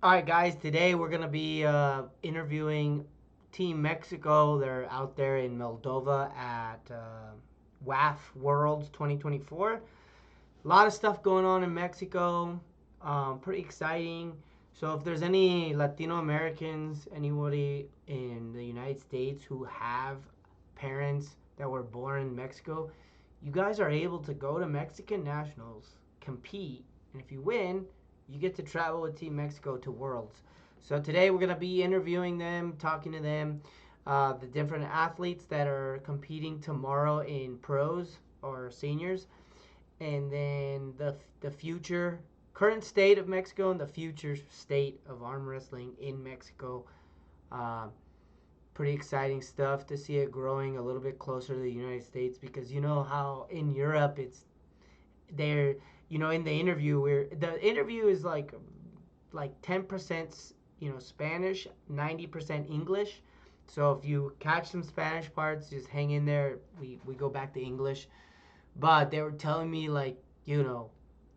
All right, guys. Today we're gonna be interviewing Team Mexico. They're out there in Moldova at WAF Worlds 2024. A lot of stuff going on in Mexico. Pretty exciting. So if there's any Latino Americans, anybody in the United States who have parents that were born in Mexico, you guys are able to go to Mexican Nationals, compete, and if you win, you get to travel with Team Mexico to Worlds. So today we're going to be interviewing them, talking to them, the different athletes that are competing tomorrow in pros or seniors, and then the future current state of Mexico and the future state of arm wrestling in Mexico. Uh, Pretty exciting stuff to see it growing a little bit closer to the United States, because you know how in Europe it's they're in the interview where the interview is like 10% Spanish, 90% English. So if you catch some Spanish parts, just hang in there. We go back to English. But they were telling me, like, the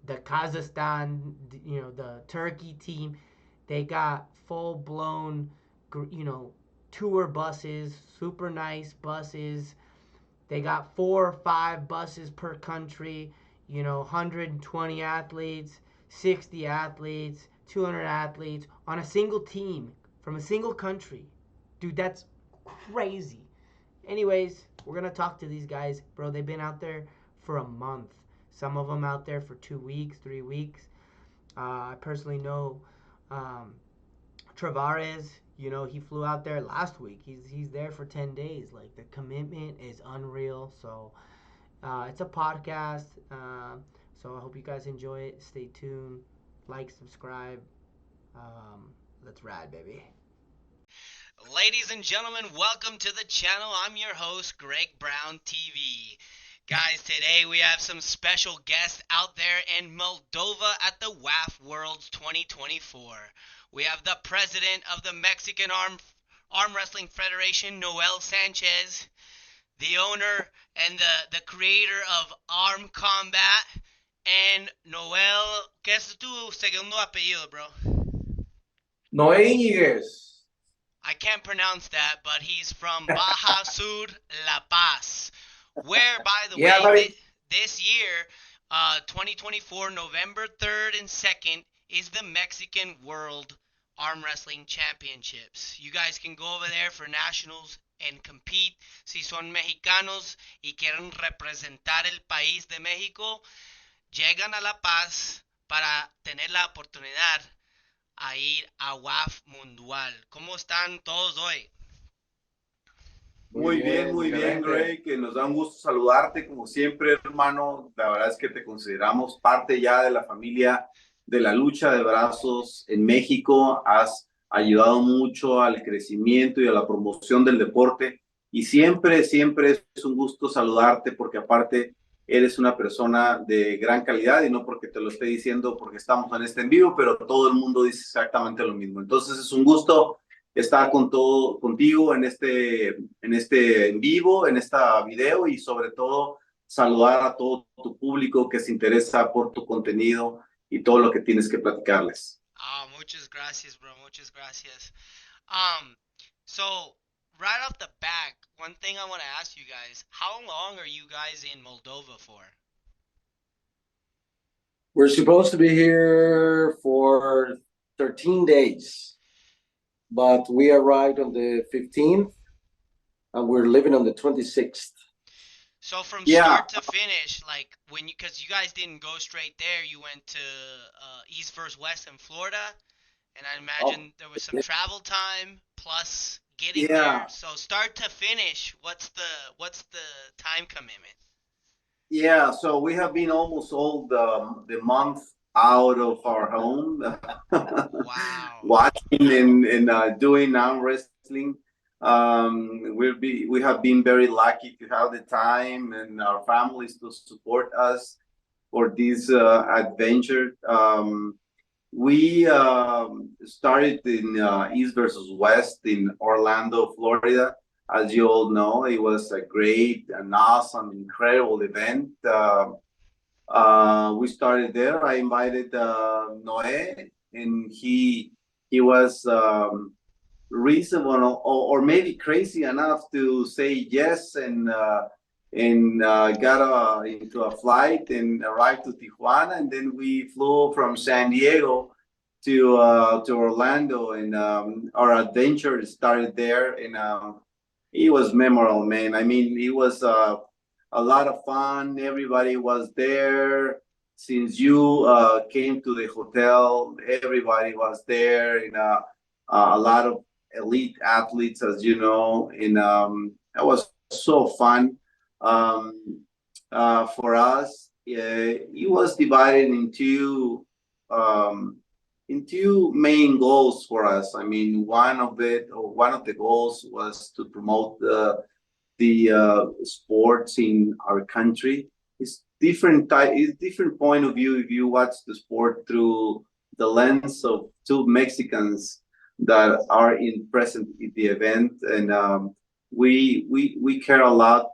Kazakhstan, the Turkey team, they got full blown, you know, tour buses, super nice buses. They got 4 or 5 buses per country, 120 athletes, 60 athletes, 200 athletes on a single team from a single country. Dude, that's crazy. Anyways, we're going to talk to these guys. Bro, they've been out there for a month. Some of them out there for 2 weeks, 3 weeks. I personally know um, Travares. He flew out there last week. He's there for 10 days. Like, the commitment is unreal. So it's a podcast. So I hope you guys enjoy it. Stay tuned. Like, subscribe. Let's ride, baby. Ladies and gentlemen, welcome to the channel. I'm your host, Greg Brown TV. Guys, today we have some special guests out there in Moldova at the WAF Worlds 2024. We have the president of the Mexican Arm Wrestling Federation, Noel Sanchez, the owner and the creator of Arm Combat, and Noel, ¿qué es tu segundo apellido, bro? Noé. I can't pronounce that, but he's from Baja Sur, La Paz, where, by the Yeah, way, this year, 2024, November 3rd and 2nd, is the Mexican World Arm Wrestling Championships. You guys can go over there for nationals and compete. Si son mexicanos y quieren representar el país de México, llegan a La Paz para tener la oportunidad a ir a WAF Mundial. ¿Cómo están todos hoy? Muy bien, Greg, que nos da un gusto saludarte como siempre, hermano. La verdad es que te consideramos parte ya de la familia de la lucha de brazos en México. Has ayudado mucho al crecimiento y a la promoción del deporte y siempre es un gusto saludarte porque aparte eres una persona de gran calidad y no porque te lo esté diciendo porque estamos en este en vivo, pero todo el mundo dice exactamente lo mismo. Entonces es un gusto estar contigo en este en vivo, en esta video y sobre todo saludar a todo tu público que se interesa por tu contenido y todo lo que tienes que platicarles. Muchas gracias, bro. Muchas gracias. Um, so right off the back, one thing I want to ask you guys: how long are you guys in Moldova for? We're supposed to be here for 13 days, but we arrived on the 15th and we're leaving on the 26th. So from start to finish, like because you guys didn't go straight there, you went to East versus West in Florida, and I imagine there was some travel time plus getting there. So start to finish, what's the time commitment? Yeah, so we have been almost all the month out of our home. Wow. Watching and doing arm wrestling. We have been very lucky to have the time and our families to support us for this adventure. We started in East versus West in Orlando, Florida. As you all know, it was a great, an awesome, incredible event. We started there. I invited Noé, and he he was reasonable or maybe crazy enough to say yes and got into a flight and arrived to Tijuana, and then we flew from San Diego to Orlando, and our adventure started there, and it was memorable, man. I mean, it was a lot of fun. Everybody was there. Since you came to the hotel, everybody was there, and a lot of elite athletes, as you know, and that was so fun for us. It was divided in two main goals for us. I mean, one of the goals was to promote the sports in our country. It's different point of view if you watch the sport through the lens of two Mexicans that are in present at the event, and we care a lot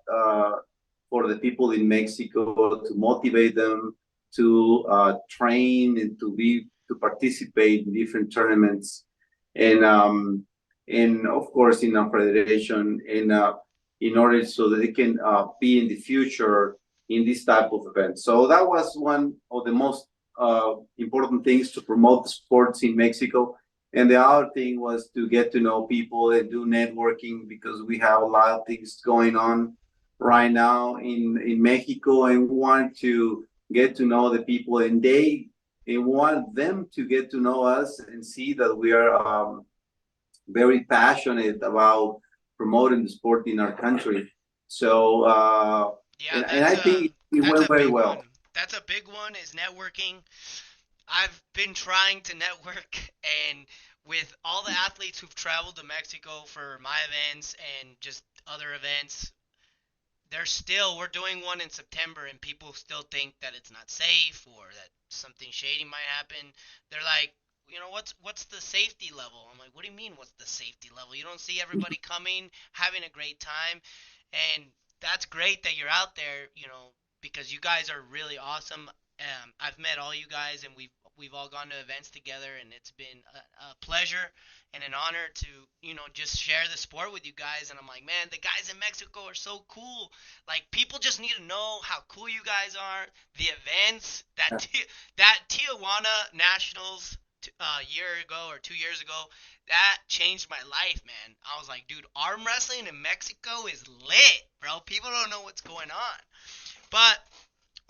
for the people in Mexico to motivate them to train and to participate in different tournaments, and of course in our federation, and in order so that they can be in the future in this type of event. So that was one of the most important things to promote the sports in Mexico. And the other thing was to get to know people and do networking, because we have a lot of things going on right now in Mexico, and we want to get to know the people, and want them to get to know us and see that we are very passionate about promoting the sport in our country. So, Yeah, and I think it went very well. That's a big one, is networking. I've been trying to network, and with all the athletes who've traveled to Mexico for my events and just other events, we're doing one in September, and people still think that it's not safe or that something shady might happen. They're like, what's the safety level? I'm like, what do you mean, what's the safety level? You don't see everybody coming, having a great time, and that's great that you're out there, because you guys are really awesome. I've met all you guys, and we've all gone to events together, and it's been a pleasure and an honor to just share the sport with you guys. And I'm like, man, the guys in Mexico are so cool. Like, people just need to know how cool you guys are. The events that Tijuana Nationals year ago or 2 years ago, that changed my life, man. I was like, dude, arm wrestling in Mexico is lit, bro. People don't know what's going on. But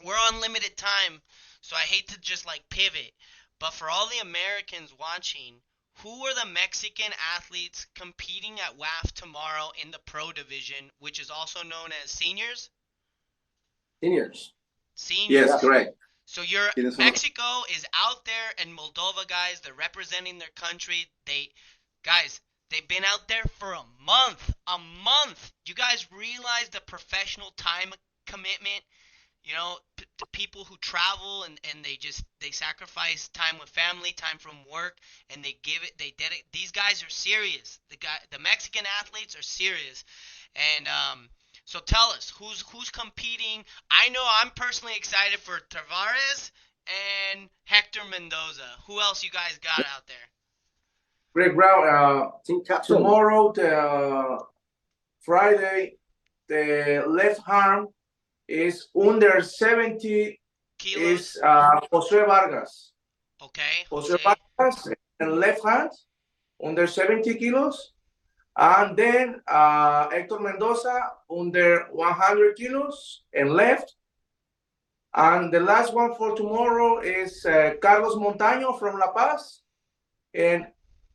we're on limited time, so I hate to just like pivot. But for all the Americans watching, who are the Mexican athletes competing at WAF tomorrow in the pro division, which is also known as seniors? Seniors. Yes, correct. So Mexico is out there, and Moldova guys, they're representing their country. They've been out there for a month. A month. You guys realize the professional time commitment? The people who travel and they sacrifice time with family, time from work, and they dedicate. These guys are serious. The Mexican athletes are serious. And so tell us, who's competing? I know I'm personally excited for Tavares and Hector Mendoza. Who else you guys got out there? Greg Brown, tomorrow, Friday, the left arm is under 70 kilos. Is Jose Vargas. Okay. Jose Vargas and left hand under 70 kilos. And then Hector Mendoza under 100 kilos and left. And the last one for tomorrow is Carlos Montaño from La Paz and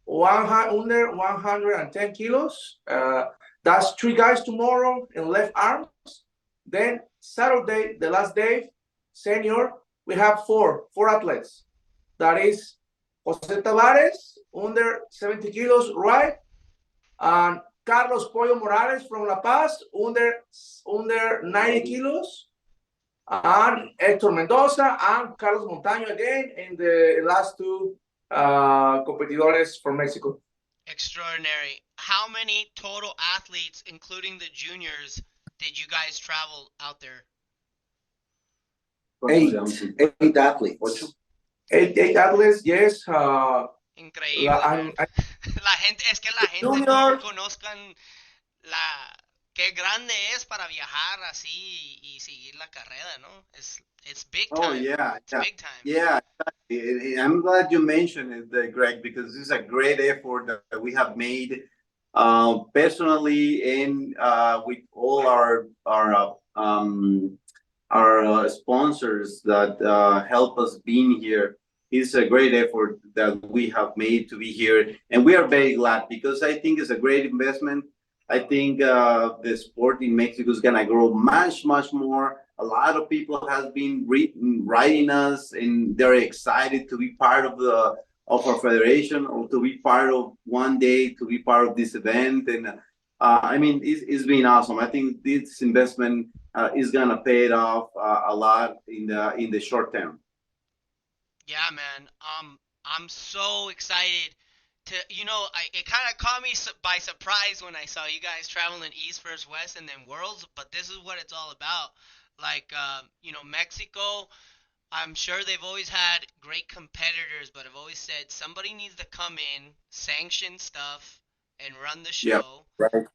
under 110 kilos. That's 3 guys tomorrow in left arms. Then Saturday, the last day, senior, we have four athletes. That is Jose Tavares, under 70 kilos, right? And Carlos Pollo Morales from La Paz, under 90 kilos. And Hector Mendoza and Carlos Montaño again in the last 2 competidores from Mexico. Extraordinary. How many total athletes, including the juniors, did you guys travel out there? 8 athletes. 8 athletes, yes. Increíble, man. Es que la gente no conozcan qué grande es para viajar así y seguir la carrera, ¿no? It's big time. Oh yeah, It's big time. yeah. I'm glad you mentioned it, Greg, because this is a great effort that we have made personally and with all our sponsors that help us being here. It's a great effort that we have made to be here, and we are very glad because I think it's a great investment. I think the sport in Mexico is gonna grow much, much more. A lot of people have been writing us, and they're excited to be part of our federation or to be part of one day to be part of this event. And I mean, it's been awesome. I think this investment is gonna pay it off a lot in the short term. Yeah, man. I'm so excited to, it kind of caught me by surprise when I saw you guys traveling East versus West and then Worlds, but this is what it's all about. Like, Mexico, I'm sure they've always had great competitors, but I've always said somebody needs to come in, sanction stuff, and run the Yeah, show. Right. And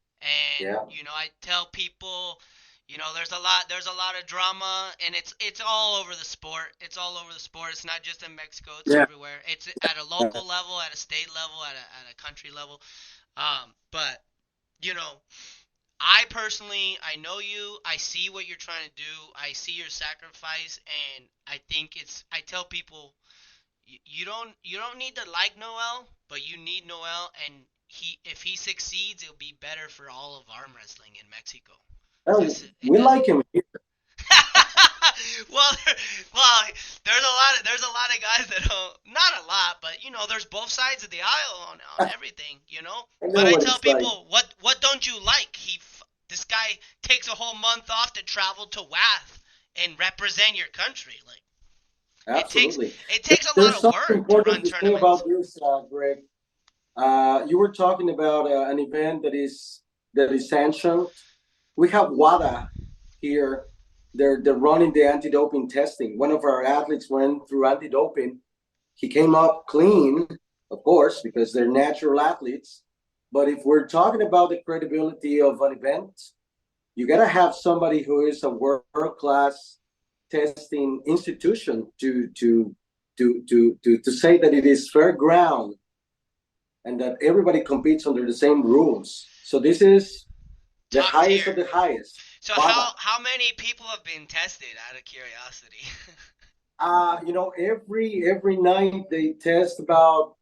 Yeah. I tell people, there's a lot of drama, and it's all over the sport. It's all over the sport. It's not just in Mexico. It's yeah, everywhere. It's at a local level, at a state level, at a country level. But you know, I personally, I know you. I see what you're trying to do. I see your sacrifice, and I think I tell people, you don't need to like Noel, but you need Noel, and if he succeeds, it'll be better for all of arm wrestling in Mexico. Oh, we like him here. well, well, there's a lot of guys that don't, not a lot, but there's both sides of the aisle on everything, I know But I what tell it's like. people, what don't you like? This guy takes a whole month off to travel to WAF and represent your country. Like Absolutely. it takes a There's lot of something work to important run to say tournaments. about this, Greg. You were talking about an event that is sanctioned. We have WADA here. They're running the anti-doping testing. One of our athletes went through anti-doping. He came up clean, of course, because they're natural athletes. But if we're talking about the credibility of an event, you got to have somebody who is a world-class testing institution to say that it is fair ground and that everybody competes under the same rules. So this is the Top highest tier. of the highest. So WADA. how many people have been tested, out of curiosity? Every night they test about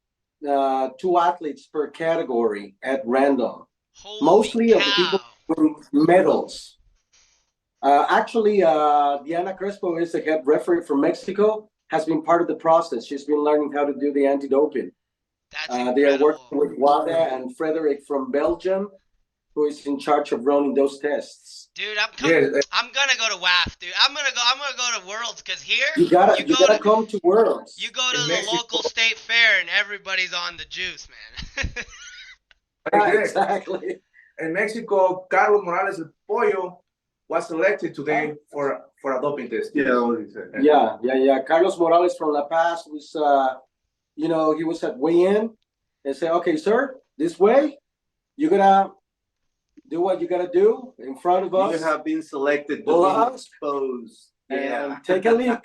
2 athletes per category at random. Holy Mostly cow. of the people with medals. Actually, Diana Crespo is the head referee from Mexico, has been part of the process. She's been learning how to do the anti-doping. That's They are incredible. working with WADA and Frederick from Belgium, who is in charge of running those tests. Dude, I'm Yes. gonna go to WAF, dude. I'm gonna go to Worlds, because here You gotta come to Worlds. you go to In the Mexico. local state fair and everybody's on the juice, man. Exactly. In Mexico, Carlos Morales El Pollo was selected today for a doping test. yeah. What he said. Yeah. Carlos Morales from La Paz was, he was at weigh-in and say, okay, sir, this way, you gotta do what you gotta do in front of us. You have been selected to Pull be out exposed. and take a leak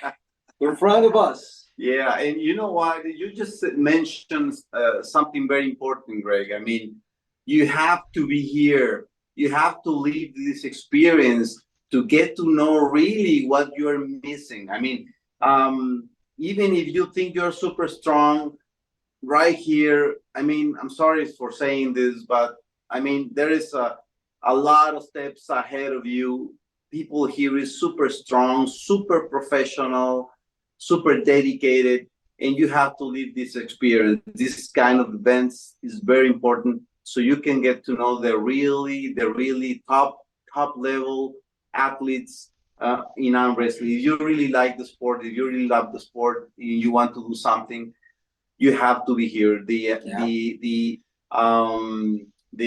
in front of us. Yeah, and you know what? You just mentioned something very important, Greg. I mean, you have to be here. You have to live this experience to get to know really what you're missing. I mean, even if you think you're super strong right here, I mean, I'm sorry for saying this, but I mean, there is a lot of steps ahead of you. People here is super strong, super professional, super dedicated, and you have to live this experience. This kind of events is very important, so you can get to know the really top level athletes in arm wrestling. If you really like the sport, if you really love the sport, you want to do something, you have to be here. The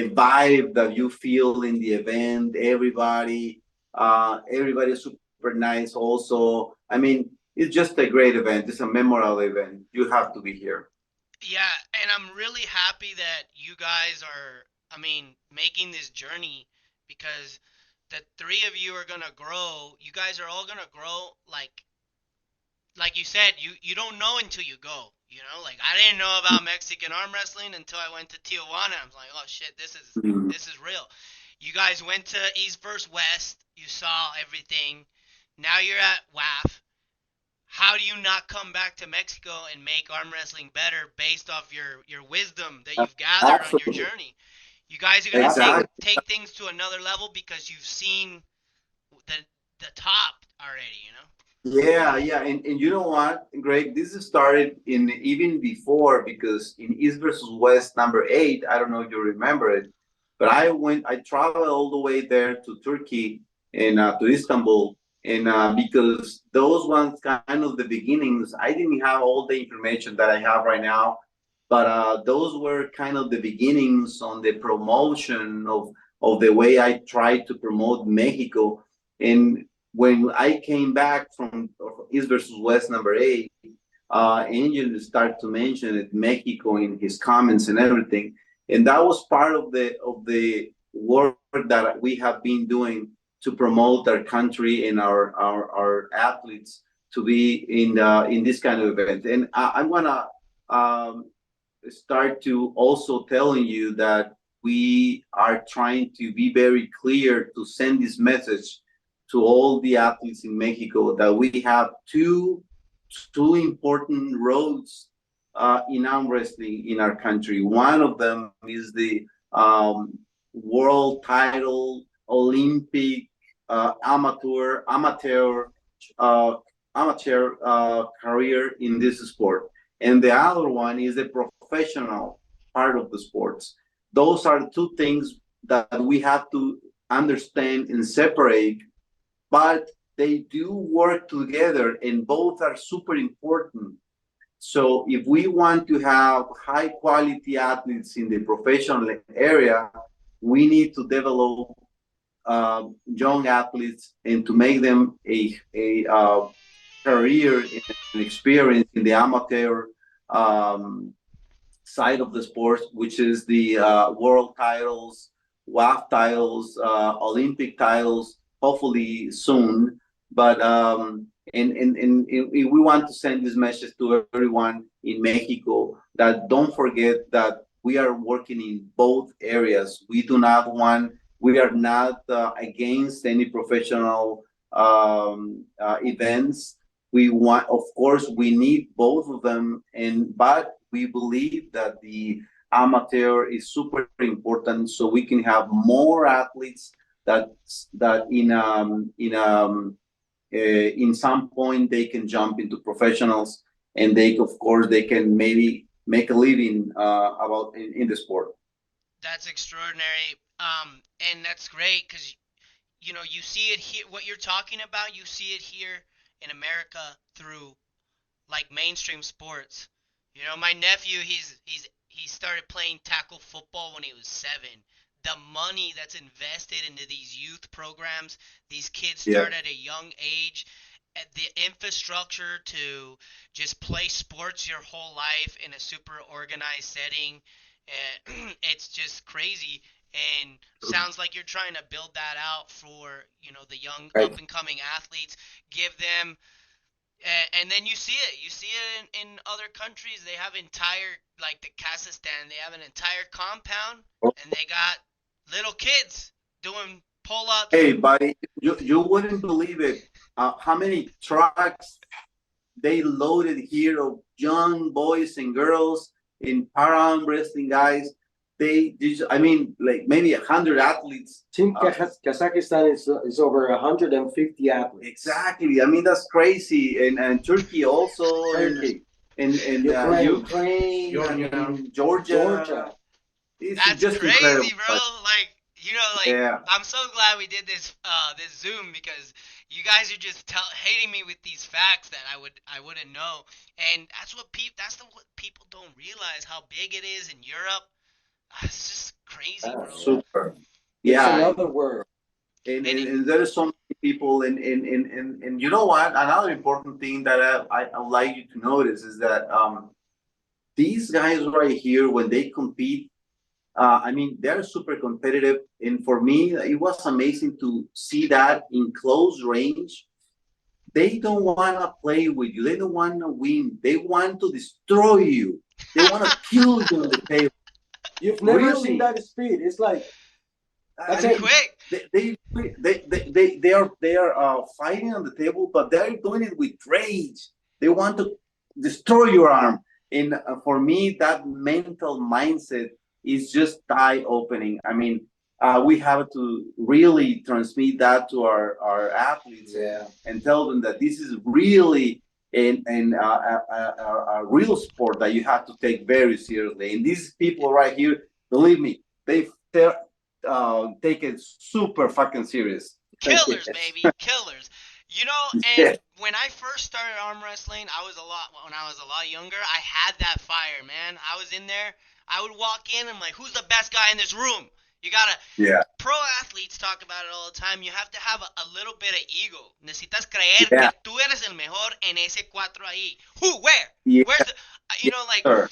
vibe that you feel in the event, everybody is super nice also. I mean, it's just a great event. It's a memorable event. You have to be here. Yeah, and I'm really happy that you guys are, I mean, making this journey because the three of you are gonna grow. You guys are all gonna grow like you said, you don't know until you go. You know, like I didn't know about Mexican arm wrestling until I went to Tijuana. I was like, oh shit, Mhm. this is real. You guys went to East versus West. You saw everything. Now you're at WAF. How do you not come back to Mexico and make arm wrestling better based off your wisdom that you've gathered on your Absolutely. journey? You guys are gonna Exactly. take things to another level because you've seen the the top already. You know. Yeah, yeah, and you know what, Greg? This is started in even before because in East versus West number 8, I don't know if you remember it, but I traveled all the way there to Turkey and to Istanbul, and because those ones kind of the beginnings, I didn't have all the information that I have right now, but those were kind of the beginnings on the promotion of the way I tried to promote Mexico. And when I came back from East versus West number 8, Angel started to mention it, Mexico in his comments and everything, and that was part of the work that we have been doing to promote our country and our athletes to be in this kind of event. And I want to um, start to also telling you that we are trying to be very clear to send this message to all the athletes in Mexico that we have two important roads in arm wrestling in our country. One of them is the world title, Olympic, amateur, uh, career in this sport, and the other one is the professional part of the sports. Those are the two things that we have to understand and separate, but they do work together and both are super important. So if we want to have high quality athletes in the professional area, we need to develop young athletes and to make them a career and experience in the amateur um, side of the sport, which is the world titles, WAF titles, Olympic titles, hopefully soon. But and we want to send this message to everyone in Mexico that don't forget that we are working in both areas. We are not against any professional events. We want, of course, we need both of them, and but we believe that the amateur is super important so we can have more athletes that in some point they can jump into professionals, and they of course they can maybe make a living about in the sport. That's extraordinary. And that's great because you know you see it here. What you're talking about, you see it here in America through like mainstream sports. You know, my nephew, he started playing tackle football when he was 7. The money that's invested into these youth programs, these kids Yeah. start at a young age. The infrastructure to just play sports your whole life in a super organized setting, it's just crazy. And sounds like you're trying to build that out for the young Right. up and coming athletes, give them and then you see it. You see it in other countries. They have entire, like the Kazakhstan, they have an entire compound, and they got little kids doing pull-ups. Hey, buddy, you wouldn't believe it. How many trucks they loaded here of young boys and girls in para wrestling, guys. I mean, like maybe 100 athletes. Team Kazakhstan is over 150 athletes. Exactly. I mean, that's crazy. And Turkey also, Turkey, and Ukraine, Georgia. It's That's just incredible. crazy, bro. Like, Yeah. I'm so glad we did this Zoom because you guys are just hating me with these facts that I wouldn't know. And what people don't realize how big it is in Europe. It's just crazy, bro. Super. It's Yeah. another world. And there are so many people, and you know what? Another important thing that I would like you to notice is that these guys right here, when they compete, I mean, they're super competitive. And for me, it was amazing to see that in close range. They don't want to play with you. They don't want to win. They want to destroy you. They want to kill you on the table. You've never Really? seen that speed. It's like That's I mean, quick. they are fighting on the table, but they're doing it with rage. They want to destroy your arm. And for me, that mental mindset is just eye opening. I mean, we have to really transmit that to our athletes, and tell them that this is really a real sport that you have to take very seriously. And these people right here, believe me, they're take it super fucking serious. Killers, baby, killers. You know, and when I first started arm wrestling, when I was a lot younger, I had that fire, man. I was in there. I would walk in and I'm like, who's the best guy in this room? You gotta. Yeah. Pro athletes talk about it all the time. You have to have a little bit of ego. Necesitas creer que tú eres el mejor en ese cuatro ahí. Who? Where? Yeah. Where's the? You know, like. Sure.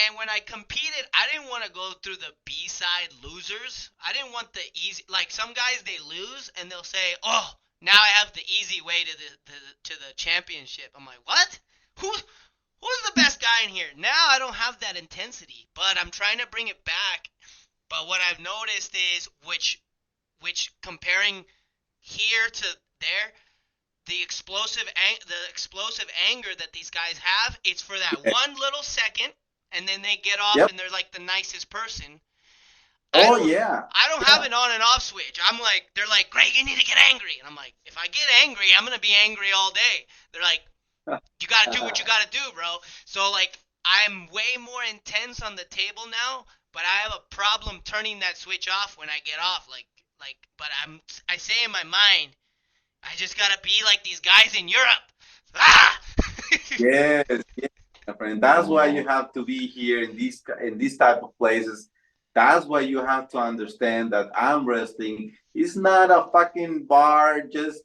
And when I competed, I didn't want to go through the B-side losers. I didn't want the easy. Like some guys, they lose and they'll say, "Oh, now I have the easy way to the championship." I'm like, "What? Who's the best guy in here?" Now I don't have that intensity, but I'm trying to bring it back. But what I've noticed is which comparing here to there, the explosive anger that these guys have, it's for that one little second. And then they get off and they're like the nicest person. I don't have an on and off switch. I'm like, they're like, Greg, you need to get angry. And I'm like, if I get angry, I'm going to be angry all day. They're like, you got to do what you got to do, bro. So like, I'm way more intense on the table now, but I have a problem turning that switch off when I get off. But I say in my mind, I just got to be like these guys in Europe. Ah! Yes. And that's why you have to be here in these type of places. That's why you have to understand that arm wrestling is not a fucking bar just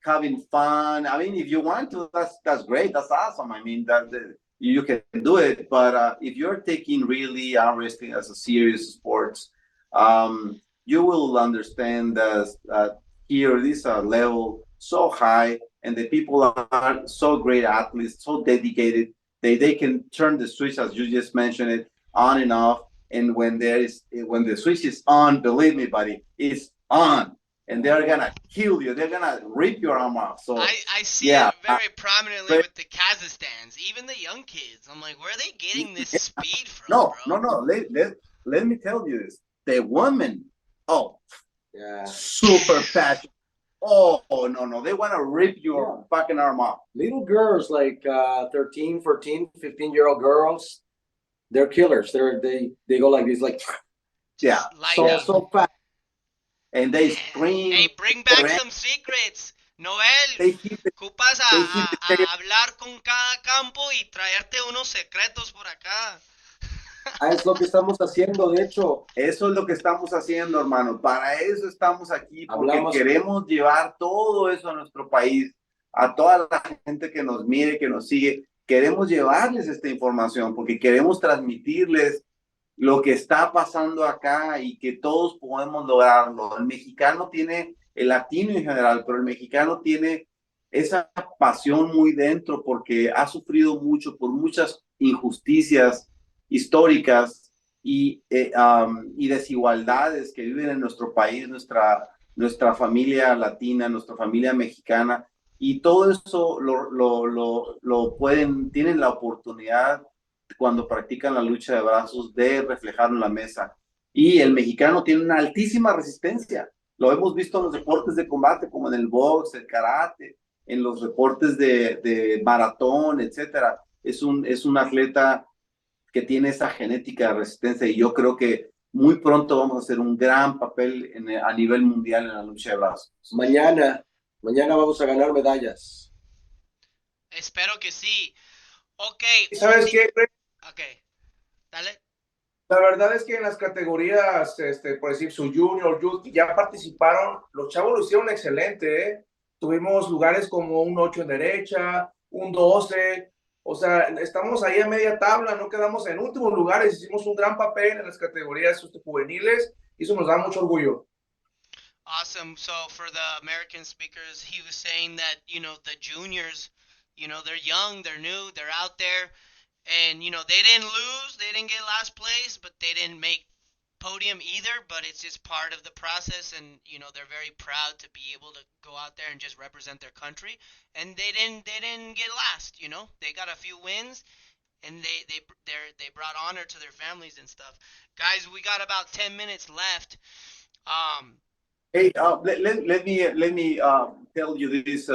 having fun. I mean, if you want to, that's great. That's awesome. I mean, you can do it. But if you're taking really arm wrestling as a serious sport, you will understand that here this level so high, and the people are so great athletes, so dedicated. They can turn the switch, as you just mentioned it, on and off. And when the switch is on, believe me, buddy, it's on. And they're gonna kill you. They're gonna rip your arm off. So I see it very prominently with the Kazakhstans, even the young kids. I'm like, where are they getting this speed from? No. Let me tell you this. The women, super passionate. Oh, no. They want to rip your fucking arm off. Little girls, like 13, 14, 15-year-old girls, they're killers. They go like this, like, so fast. And they scream. Hey, bring back some secrets. Noel, ocupas a hablar con cada campo y traerte unos secretos por acá. Es lo que estamos haciendo, de hecho. Eso es lo que estamos haciendo, hermano. Para eso estamos aquí, porque queremos llevar todo eso a nuestro país, a toda la gente que nos mire, que nos sigue. Queremos llevarles esta información, porque queremos transmitirles lo que está pasando acá y que todos podemos lograrlo. El mexicano tiene, el latino en general, pero el mexicano tiene esa pasión muy dentro porque ha sufrido mucho por muchas injusticias históricas y desigualdades que viven en nuestro país, nuestra familia latina, nuestra familia mexicana, y todo eso tienen la oportunidad cuando practican la lucha de brazos de reflejarlo en la mesa. Y el mexicano tiene una altísima resistencia. Lo hemos visto en los deportes de combate, como en el box, el karate, en los deportes de maratón, etcétera. Es un atleta que tiene esa genética de resistencia, y yo creo que muy pronto vamos a hacer un gran papel a nivel mundial en la lucha de brazos. Mañana vamos a ganar medallas. Espero que sí. Ok. ¿Sabes qué? Ok, dale. La verdad es que en las categorías, por decir, su junior, youth, ya participaron, los chavos lo hicieron excelente, ¿eh? Tuvimos lugares como un 8 en derecha, un 12, O sea, estamos ahí a media tabla, no quedamos en últimos lugares, hicimos un gran papel en las categorías juveniles y eso nos da mucho orgullo. Awesome. So for the American speakers, he was saying that, the juniors, they're young, they're new, they're out there, and, they didn't lose, they didn't get last place, but they didn't make podium either, but it's just part of the process, and, they're very proud to be able to go out there and just represent their country, and they didn't get last, they got a few wins, and they brought honor to their families and stuff. Guys, we got about 10 minutes left. Hey, let me tell you this,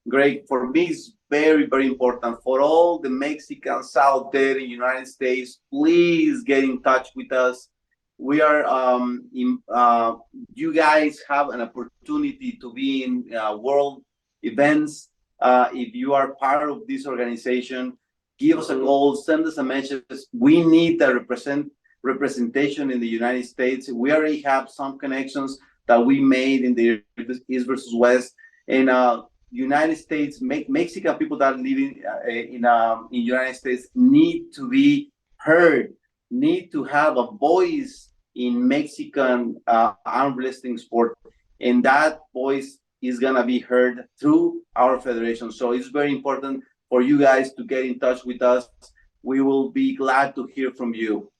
Greg. For me, it's very, very important for all the Mexicans out there in the United States. Please get in touch with us. We are you guys have an opportunity to be in world events. If you are part of this organization, give us a call, send us a message. We need a representation in the United States. We already have some connections that we made in the East versus West, and United States, Mexican people that live in United States need to be heard, need to have a voice in Mexican arm wrestling sport, and that voice is gonna be heard through our federation. So it's very important for you guys to get in touch with us. We will be glad to hear from you.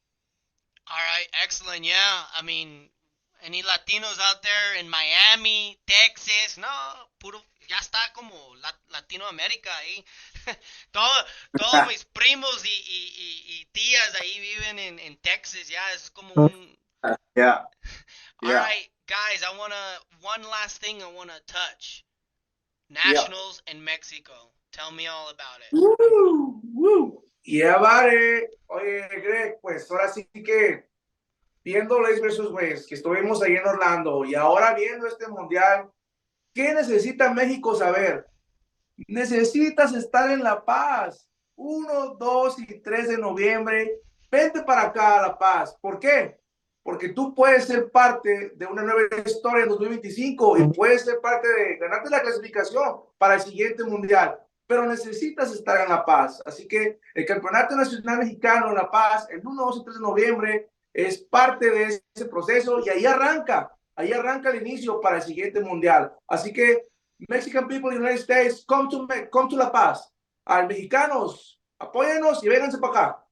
All right, excellent. Yeah, I mean, any Latinos out there in Miami, Texas, no, puro, ya está como Latinoamérica ahí. Todos mis primos y tías ahí viven en Texas, ya, es como un... Yeah. All right, guys, one last thing I want to touch. Nationals in Mexico. Tell me all about it. Woo. Yeah, vale. Oye, Greg, pues ahora sí que viendo Les versus West, que estuvimos ahí en Orlando y ahora viendo este mundial, ¿qué necesita México saber? Necesitas estar en La Paz, 1, 2 y 3 de noviembre. Vente para acá a La Paz. ¿Por qué? Porque tú puedes ser parte de una nueva historia en 2025 y puedes ser parte de ganarte la clasificación para el siguiente mundial. Pero necesitas estar en La Paz. Así que el Campeonato Nacional Mexicano en La Paz, el 1, 2 y 3 de noviembre, es parte de ese proceso y ahí arranca el inicio para el siguiente mundial. Así que Mexican people in the United States, come to La Paz. A los mexicanos, apóyennos y vénganse para acá.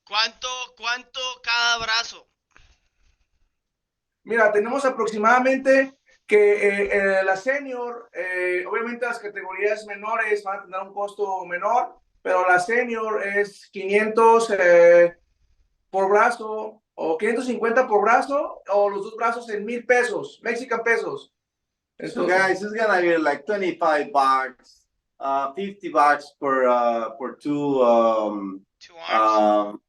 ¿Cuánto cada brazo? Mira, tenemos aproximadamente que la senior, obviamente las categorías menores van a tener un costo menor, pero la senior es 500 por brazo o 550 por brazo o los dos brazos en 1,000 pesos, Mexican pesos. So guys, it's gonna be like $25, $50 for two arms.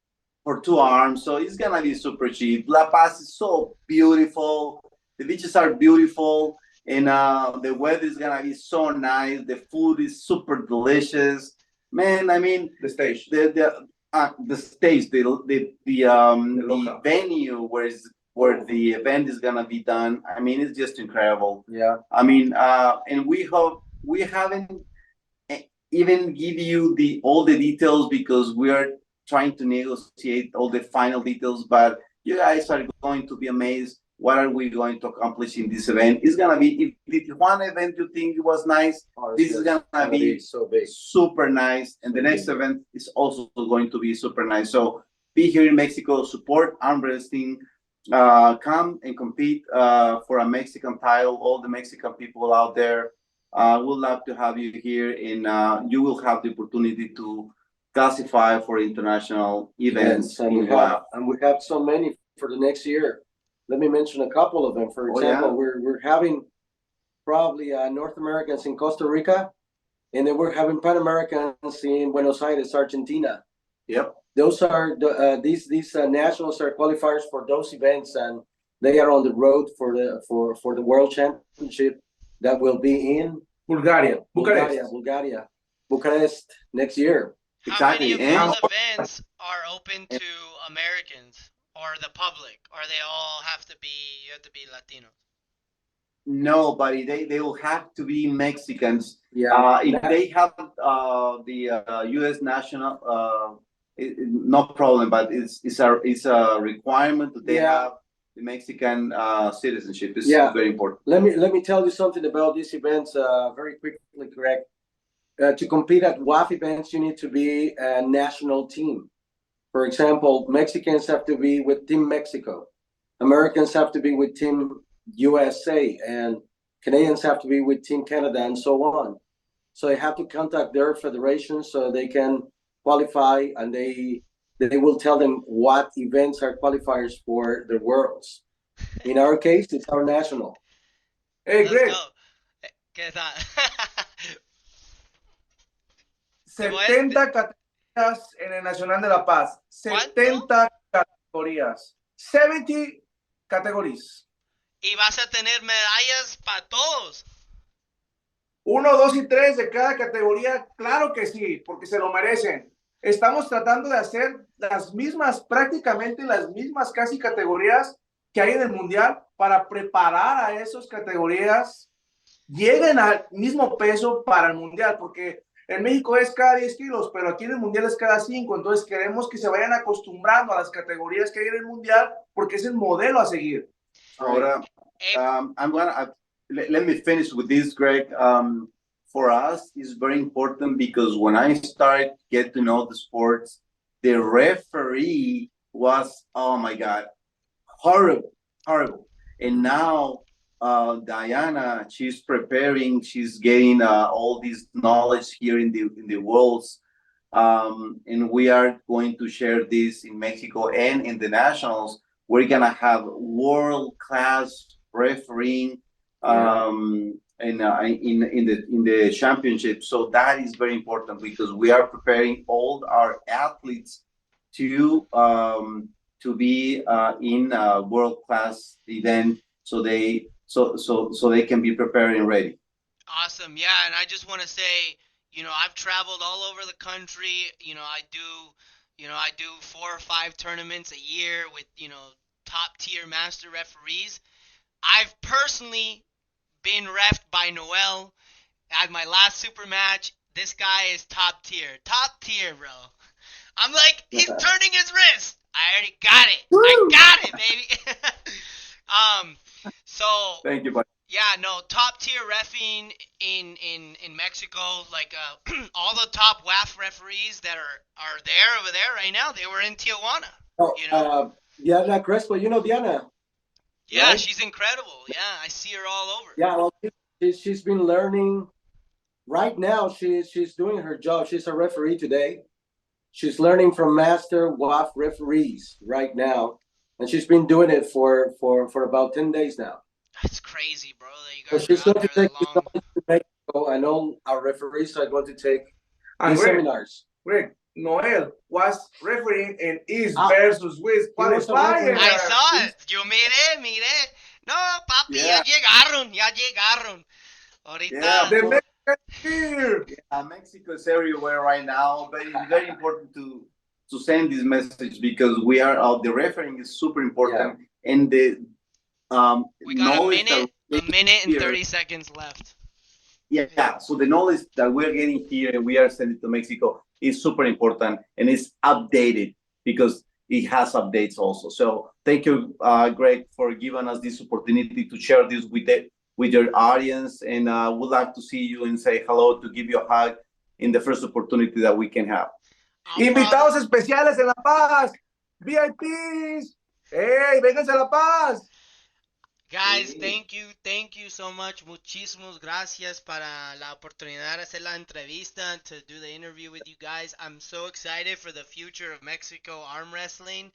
For 2 arms. So it's gonna be super cheap. La Paz is so beautiful. The beaches are beautiful, and the weather is gonna be so nice. The food is super delicious. Man, I mean the stage, the stage, the venue where the event is gonna be done. I mean, it's just incredible. Yeah. I mean, and we haven't even give you all the details because we are trying to negotiate all the final details. But you guys are going to be amazed. What are we going to accomplish in this event? It's gonna be, if one event you think it was nice, this is gonna be so big, super nice, and the next event is also going to be super nice. So be here in Mexico, support arm wrestling, come and compete for a Mexican title. All the Mexican people out there, we'd love to have you here, and you will have the opportunity to classify for international events. Yes, and we have so many for the next year. Let me mention a couple of them. For example, we're having probably North Americans in Costa Rica, and then we're having Pan Americans in Buenos Aires, Argentina. Yep. Those are these nationals are qualifiers for those events, and they are on the road for the World Championship that will be in Bulgaria, Bucharest next year. Exactly. How many of those events are open to Americans or the public? Or they all have to be, you have to be Latino? No, buddy. They will have to be Mexicans. Yeah. If they have the U.S. national, no problem. But it's a requirement that they have the Mexican citizenship. This is very important. Let me tell you something about these events very quickly, correct? To compete at WAF events, you need to be a national team. For example, Mexicans have to be with Team Mexico. Americans have to be with Team USA, and Canadians have to be with Team Canada, and so on. So they have to contact their federation so they can qualify, and they will tell them what events are qualifiers for the worlds. In our case, it's our national. Hey, Let's Greg, go. ¿Qué tal? 70 categorías en el Nacional de La Paz. ¿Cuánto? 70 categorías. 70 categories. Y vas a tener medallas para todos. 1, 2 y 3 de cada categoría, claro que sí, porque se lo merecen. Estamos tratando de hacer las mismas, prácticamente las mismas casi categorías que hay en el Mundial para preparar a esas categorías, lleguen al mismo peso para el Mundial, porque en México es cada 10 kilos, pero aquí en el Mundial es cada 5, entonces queremos que se vayan acostumbrando a las categorías que hay en el Mundial, porque es el modelo a seguir. Ahora, let me finish with this, Greg. For us, it's very important because when I started get to know the sports, the referee was, oh my God, horrible. And now Diana, she's preparing, she's getting all this knowledge here in the worlds. And we are going to share this in Mexico and in the nationals. We're gonna have world-class refereeing in the championship. So that is very important because we are preparing all our athletes to be in a world-class event, so they can be prepared and ready. Awesome. Yeah, and I just want to say, I've traveled all over the country. I do 4 or 5 tournaments a year with, top tier master referees. I've personally been refed by Noel at my last super match. This guy is top tier, bro. I'm like, he's turning his wrist. I already got it. Woo! I got it, baby. So thank you, buddy. Yeah, no, top tier reffing in Mexico, like all the top WAF referees that are there over there right now, they were in Tijuana. Diana Crespo, Diana? Yeah, right? She's incredible. Yeah, I see her all over. Yeah, well, she's been learning. Right now, she's doing her job. She's a referee today. She's learning from master WAF referees right now, and she's been doing it for about 10 days now. That's crazy, bro. That you guys she's are going out to there take that long. to Mexico, and all our referees are going to take these seminars. Greg, Noel was refereeing in East versus West qualifier. I saw it. Yo miré. No, papi, ya llegaron. Ahorita. Yeah, Mexico is everywhere right now, but it's very important to send this message because we are the refereeing is super important, and the we got a minute and 30 seconds left. Yeah, so the knowledge that we're getting here and we are sending to Mexico is super important, and it's updated because it has updates also. So thank you, Greg, for giving us this opportunity to share this with your audience, and we'd like to see you and say hello, to give you a hug in the first opportunity that we can have. Invitados especiales en La Paz, VIPs. Hey, vénganse a La Paz. Guys, thank you so much. Muchísimas gracias para la oportunidad de hacer la entrevista, to do the interview with you guys. I'm so excited for the future of Mexico arm wrestling,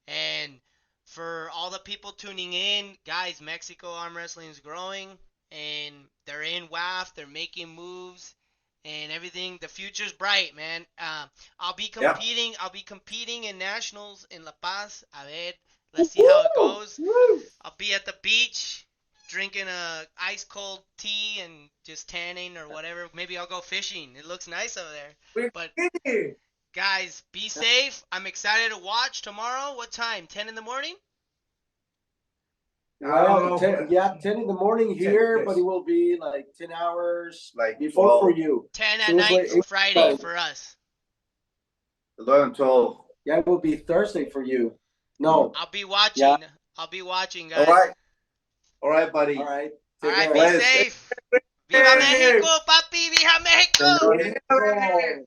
and for all the people tuning in, guys, Mexico arm wrestling is growing, and they're in WAF, they're making moves, and everything. The future's bright, man. I'll be competing. I'll be competing in nationals in La Paz. A ver. Let's see how it goes. I'll be at the beach drinking a ice cold tea and just tanning or whatever. Maybe I'll go fishing. It looks nice over there. But guys, be safe. I'm excited to watch tomorrow. What time? 10 in the morning? Well, 10 in the morning here, 10, but it will be like 10 hours like before for you. 10 at So it's night like Friday for us. 11, 12. Yeah, it will be Thursday for you. No. I'll be watching. Yeah. I'll be watching, guys. All right, buddy. All right. All right, care. be safe. Viva Mexico, papi. Viva Mexico. Señor.